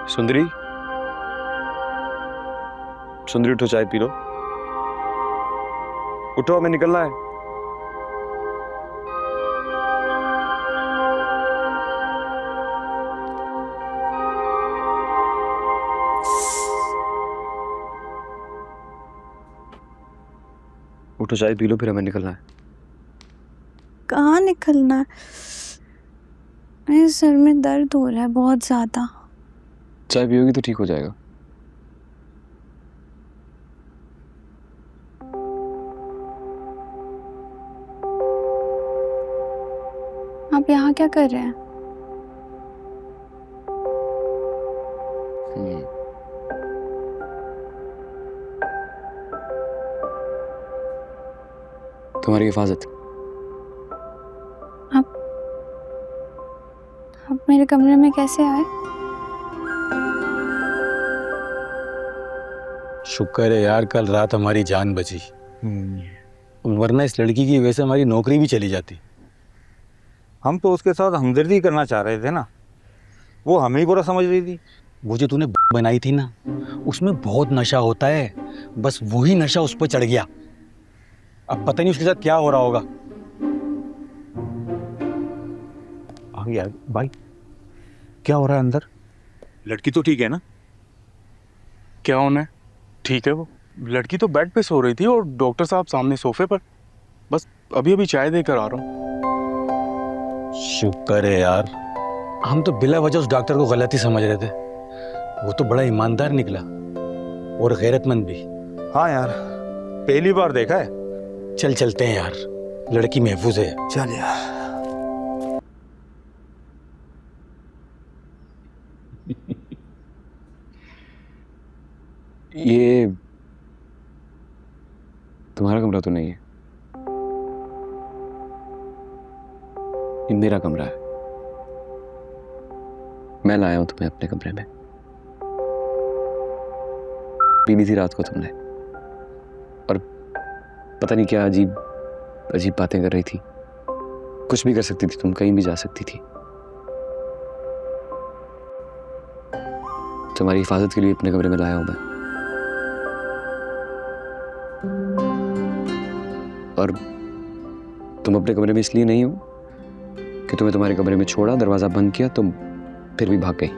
सुंदरी, सुंदरी उठो, चाय P low. उठो, हमें निकलना है। उठो, चाय पी लो, फिर हमें निकलना है। कहाँ निकलना है? मेरे सर में दर्द हो रहा है बहुत ज्यादा। चाय पियोगी तो ठीक हो जाएगा। आप यहाँ क्या कर रहे हैं? तुम्हारी हिफाजत। आप मेरे कमरे में कैसे आए? शुक्र है यार, कल रात हमारी जान बची। वरना इस लड़की की वजह से हमारी नौकरी भी चली जाती। हम तो उसके साथ हमदर्दी करना चाह रहे थे ना, वो हमें ही बुरा समझ रही थी। वो जो तूने बनाई थी ना, उसमें बहुत नशा होता है। बस वही नशा उस पर चढ़ गया। अब पता नहीं उसके साथ क्या हो रहा होगा। यार भाई, क्या हो रहा है अंदर? लड़की तो ठीक है ना? क्या होना है? ठीक है। वो लड़की तो बेड पे सो रही थी और डॉक्टर साहब सामने सोफे पर। बस अभी अभी चाय देकर आ रहा हूँ। शुक्र है यार, हम तो बिला वजह उस डॉक्टर को गलत ही समझ रहे थे। वो तो बड़ा ईमानदार निकला और गैरतमंद भी। हाँ यार, पहली बार देखा है। चल चलते हैं यार, लड़की महफूज है। चल यार। ये तुम्हारा कमरा तो नहीं है, ये मेरा कमरा है। मैं लाया हूं तुम्हें अपने कमरे में। पी ली थी रात को तुमने, और पता नहीं क्या अजीब अजीब बातें कर रही थी। कुछ भी कर सकती थी तुम, कहीं भी जा सकती थी। तुम्हारी हिफाजत के लिए अपने कमरे में लाया हूं मैं। और तुम अपने कमरे में इसलिए नहीं हो कि तुम्हें तुम्हारे कमरे में छोड़ा, दरवाजा बंद किया, तुम फिर भी भाग गई।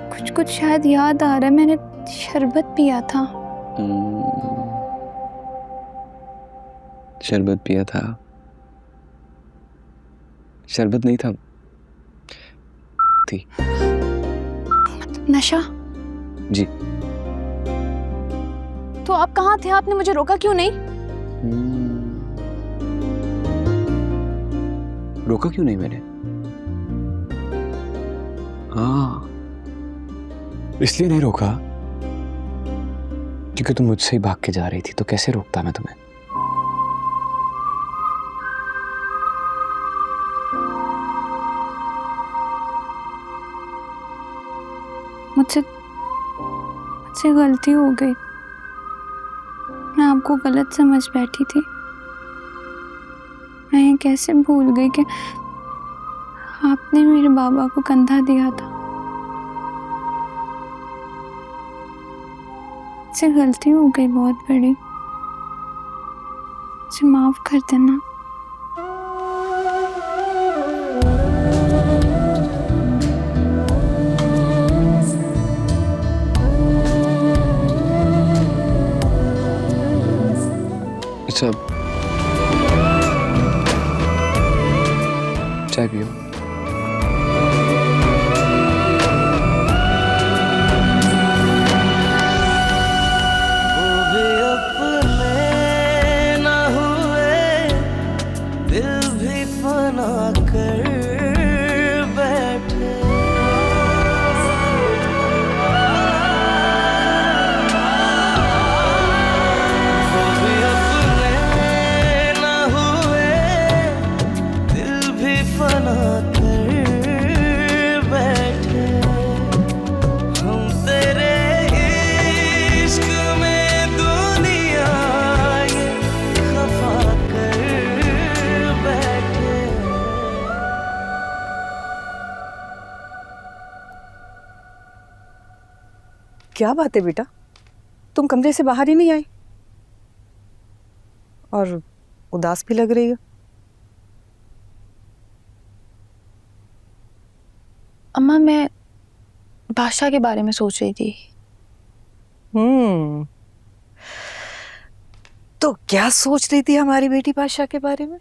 कुछ कुछ शायद याद आ रहा है, मैंने शरबत पिया था। शरबत पिया था? शरबत नहीं था, थी। नशा? जी। तो आप कहाँ थे? आपने मुझे रोका क्यों नहीं? रोका क्यों नहीं मैंने? हाँ, इसलिए नहीं रोका क्योंकि तुम मुझसे ही भाग के जा रही थी। तो कैसे रोकता मैं तुम्हें? मुझसे गलती हो गई। मैं आपको गलत समझ बैठी थी। मैं ये कैसे भूल गई कि आपने मेरे बाबा को कंधा दिया था। मुझसे गलती हो गई बहुत बड़ी। मुझे माफ कर देना। अच्छा, चाय पियो। क्या बात है बेटा, तुम कमरे से बाहर ही नहीं आई और उदास भी लग रही हो। अम्मा, मैं बादशाह के बारे में सोच रही थी। तो क्या सोच रही थी हमारी बेटी बादशाह के बारे में?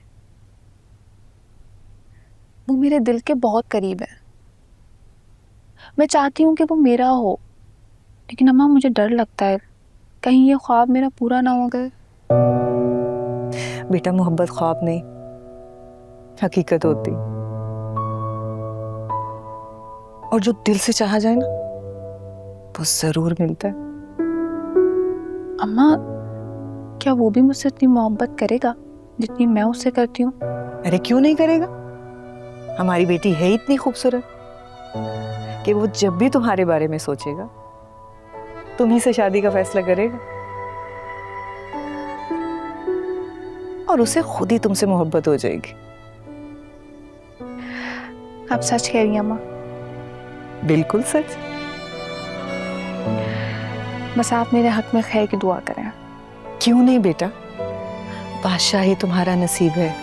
वो मेरे दिल के बहुत करीब है। मैं चाहती हूँ कि वो मेरा हो, लेकिन अम्मा मुझे डर लगता है कहीं ये ख्वाब मेरा पूरा ना हो गए। बेटा, मोहब्बत ख्वाब नहीं, हकीकत होती। और जो दिल से चाहा जाए ना, वो जरूर मिलता है। अम्मा, क्या वो भी मुझसे इतनी मोहब्बत करेगा जितनी मैं उससे करती हूँ? अरे क्यों नहीं करेगा? हमारी बेटी है इतनी खूबसूरत कि वो जब भी तुम्हारे बारे में सोचेगा तुम्ही से शादी का फैसला करेगा, और उसे खुद ही तुमसे मोहब्बत हो जाएगी। आप सच कह रही हैं अम्मा? बिल्कुल सच। बस आप मेरे हक में खैर की दुआ करें। क्यों नहीं बेटा, बादशाह ही तुम्हारा नसीब है।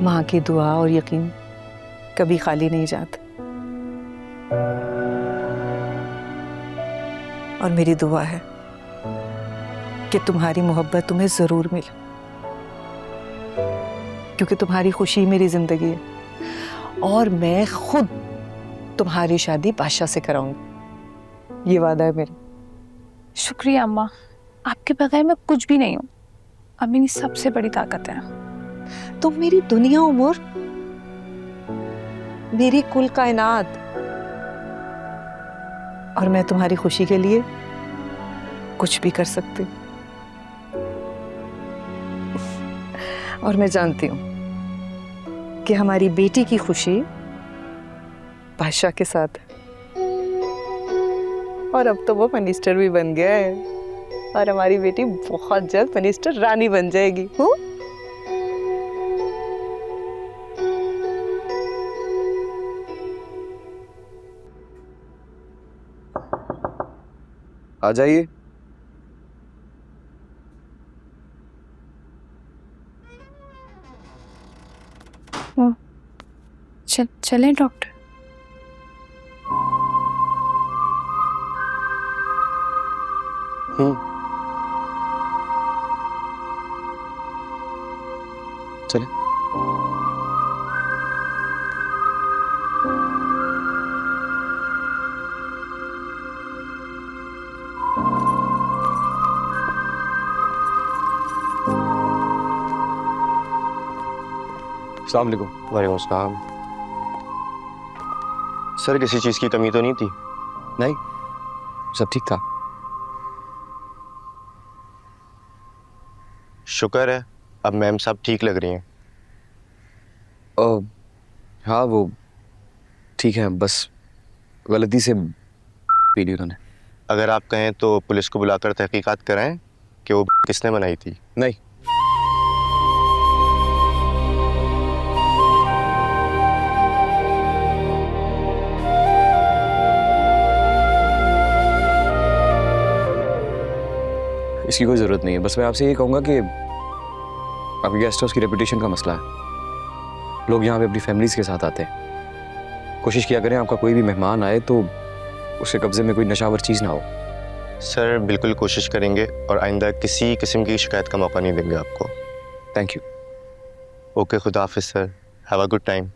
माँ की दुआ और यकीन कभी खाली नहीं जाते। और मेरी दुआ है कि तुम्हारी मोहब्बत तुम्हें जरूर मिले, क्योंकि तुम्हारी खुशी मेरी जिंदगी है, और मैं खुद तुम्हारी शादी बादशाह से कराऊंगी, ये वादा है मेरा। शुक्रिया अम्मा, आपके बगैर मैं कुछ भी नहीं हूँ। अब मेरी सबसे बड़ी ताकत है। तुम मेरी दुनिया उमर, मेरी कुल कायनात, और मैं तुम्हारी खुशी के लिए कुछ भी कर सकती। और मैं जानती हूं कि हमारी बेटी की खुशी बादशाह के साथ है, और अब तो वो मिनिस्टर भी बन गया है, और हमारी बेटी बहुत जल्द मिनिस्टर रानी बन जाएगी। हूँ? आ जाइए। चलें डॉक्टर? चले। अस्सलाम वालेकुम। वालेकुम अस्सलाम। सर, किसी चीज़ की कमी तो नहीं थी? नहीं, सब ठीक था। शुक्र है, अब मैम साहब ठीक लग रही हैं। हाँ, वो ठीक है, बस गलती से पी ली उन्होंने। अगर आप कहें तो पुलिस को बुलाकर तहकीकात कराएं कि वो किसने बनाई थी। नहीं, इसकी कोई ज़रूरत नहीं है। बस मैं आपसे ये कहूँगा कि आपके गेस्ट हाउस की रेपुटेशन का मसला है। लोग यहाँ पे अपनी फैमिलीज़ के साथ आते हैं। कोशिश किया करें आपका कोई भी मेहमान आए तो उसके कब्ज़े में कोई नशावर चीज़ ना हो। सर, बिल्कुल कोशिश करेंगे और आइंदा किसी किस्म की शिकायत का मौका नहीं देंगे आपको। Thank you. ओके, खुदा हाफिज़ sir. Have a good time.